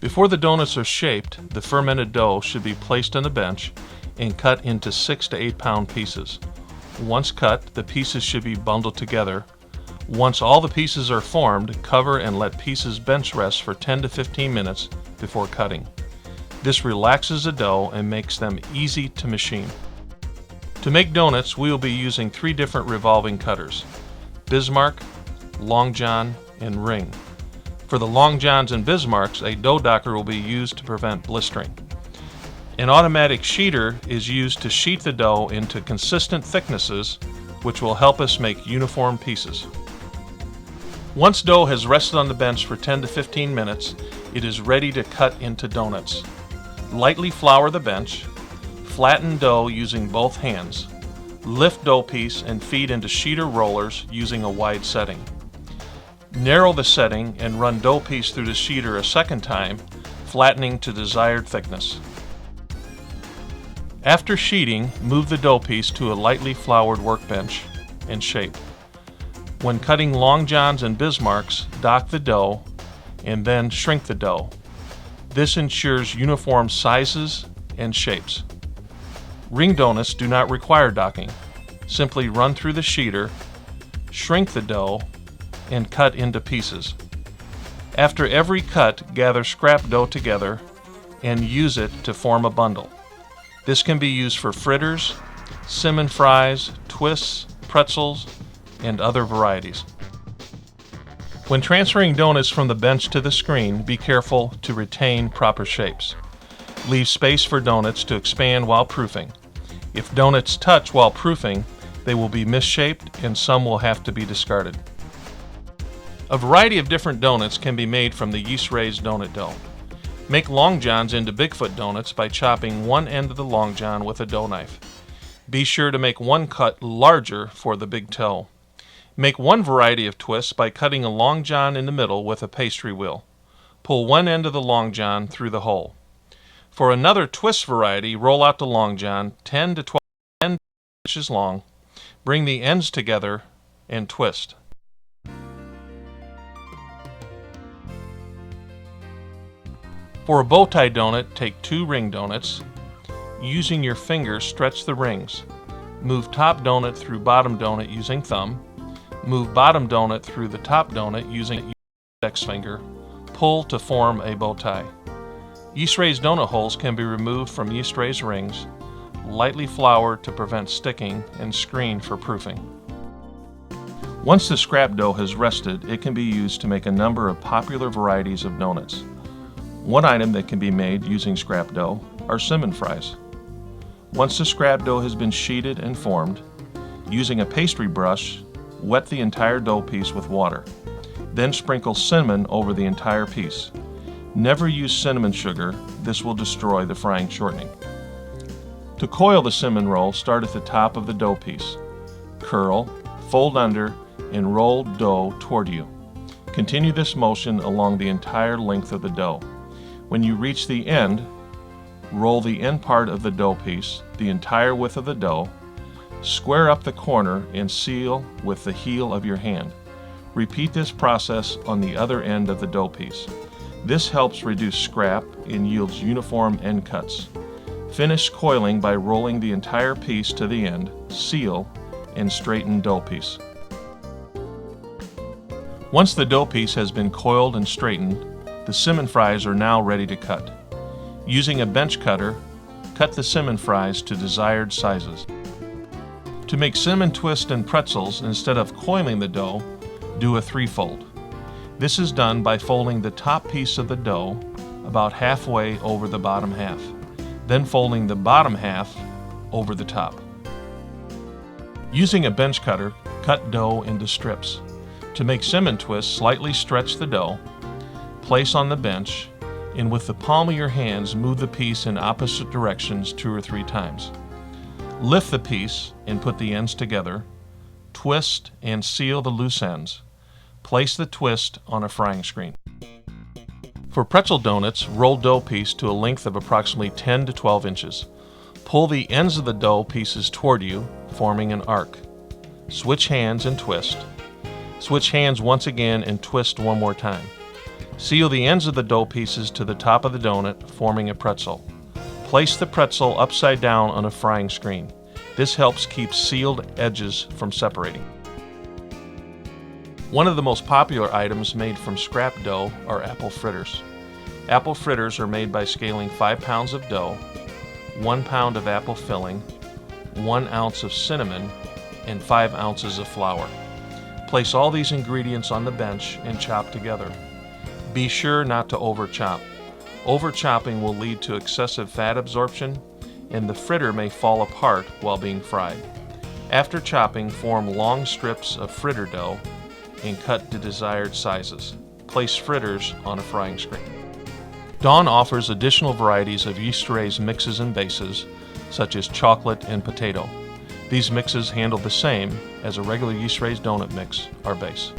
Before the donuts are shaped, the fermented dough should be placed on the bench and cut into 6 to 8 pound pieces. Once cut, the pieces should be bundled together. Once all the pieces are formed, cover and let pieces bench rest for 10 to 15 minutes before cutting. This relaxes the dough and makes them easy to machine. To make donuts, we will be using 3 different revolving cutters: Bismarck, Long John, and Ring. For the Long Johns and Bismarcks, a dough docker will be used to prevent blistering. An automatic sheeter is used to sheet the dough into consistent thicknesses, which will help us make uniform pieces. Once dough has rested on the bench for 10 to 15 minutes, it is ready to cut into donuts. Lightly flour the bench, flatten dough using both hands, lift dough piece and feed into sheeter rollers using a wide setting. Narrow the setting and run dough piece through the sheeter a second time, flattening to desired thickness. After sheeting, move the dough piece to a lightly floured workbench and shape. When cutting Long Johns and Bismarcks, dock the dough and then shrink the dough. This ensures uniform sizes and shapes. Ring donuts do not require docking. Simply run through the sheeter, shrink the dough, and cut into pieces. After every cut, gather scrap dough together and use it to form a bundle. This can be used for fritters, Simin Fries, twists, pretzels, and other varieties. When transferring donuts from the bench to the screen, be careful to retain proper shapes. Leave space for donuts to expand while proofing. If donuts touch while proofing, they will be misshaped and some will have to be discarded. A variety of different donuts can be made from the yeast-raised donut dough. Make Long Johns into Bigfoot donuts by chopping one end of the Long John with a dough knife. Be sure to make one cut larger for the big toe. Make one variety of twists by cutting a Long John in the middle with a pastry wheel. Pull one end of the Long John through the hole. For another twist variety, roll out the Long John 10 to 12 inches long. Bring the ends together and twist. For a Bowtie donut, take 2 ring donuts. Using your fingers, stretch the rings. Move top donut through bottom donut using thumb. Move bottom donut through the top donut using index finger. Pull to form a bow tie. Yeast-raised donut holes can be removed from yeast-raised rings, lightly floured to prevent sticking, and screened for proofing. Once the scrap dough has rested, it can be used to make a number of popular varieties of donuts. One item that can be made using scrap dough are Simin Fries. Once the scrap dough has been sheeted and formed, using a pastry brush, wet the entire dough piece with water. Then sprinkle cinnamon over the entire piece. Never use cinnamon sugar, this will destroy the frying shortening. To coil the cinnamon roll, start at the top of the dough piece. Curl, fold under, and roll dough toward you. Continue this motion along the entire length of the dough. When you reach the end, roll the end part of the dough piece, the entire width of the dough, square up the corner and seal with the heel of your hand. Repeat this process on the other end of the dough piece. This helps reduce scrap and yields uniform end cuts. Finish coiling by rolling the entire piece to the end, seal, and straighten dough piece. Once the dough piece has been coiled and straightened, the Simin Fries are now ready to cut. Using a bench cutter, cut the Simin Fries to desired sizes. To make cinnamon twist and pretzels, instead of coiling the dough, do a 3-fold. This is done by folding the top piece of the dough about halfway over the bottom half, then folding the bottom half over the top. Using a bench cutter, cut dough into strips. To make cinnamon twists, slightly stretch the dough, place on the bench, and with the palm of your hands move the piece in opposite directions 2 or 3 times. Lift the piece and put the ends together. Twist and seal the loose ends. Place the twist on a frying screen. For pretzel donuts, roll dough piece to a length of approximately 10 to 12 inches. Pull the ends of the dough pieces toward you, forming an arc. Switch hands and twist. Switch hands once again and twist one more time. Seal the ends of the dough pieces to the top of the donut, forming a pretzel. Place the pretzel upside down on a frying screen. This helps keep sealed edges from separating. One of the most popular items made from scrap dough are apple fritters. Apple fritters are made by scaling 5 pounds of dough, 1 pound of apple filling, 1 ounce of cinnamon, and 5 ounces of flour. Place all these ingredients on the bench and chop together. Be sure not to over-chop. Over-chopping will lead to excessive fat absorption, and the fritter may fall apart while being fried. After chopping, form long strips of fritter dough and cut to desired sizes. Place fritters on a frying screen. Dawn offers additional varieties of yeast-raised mixes and bases, such as chocolate and potato. These mixes handle the same as a regular yeast-raised donut mix or base.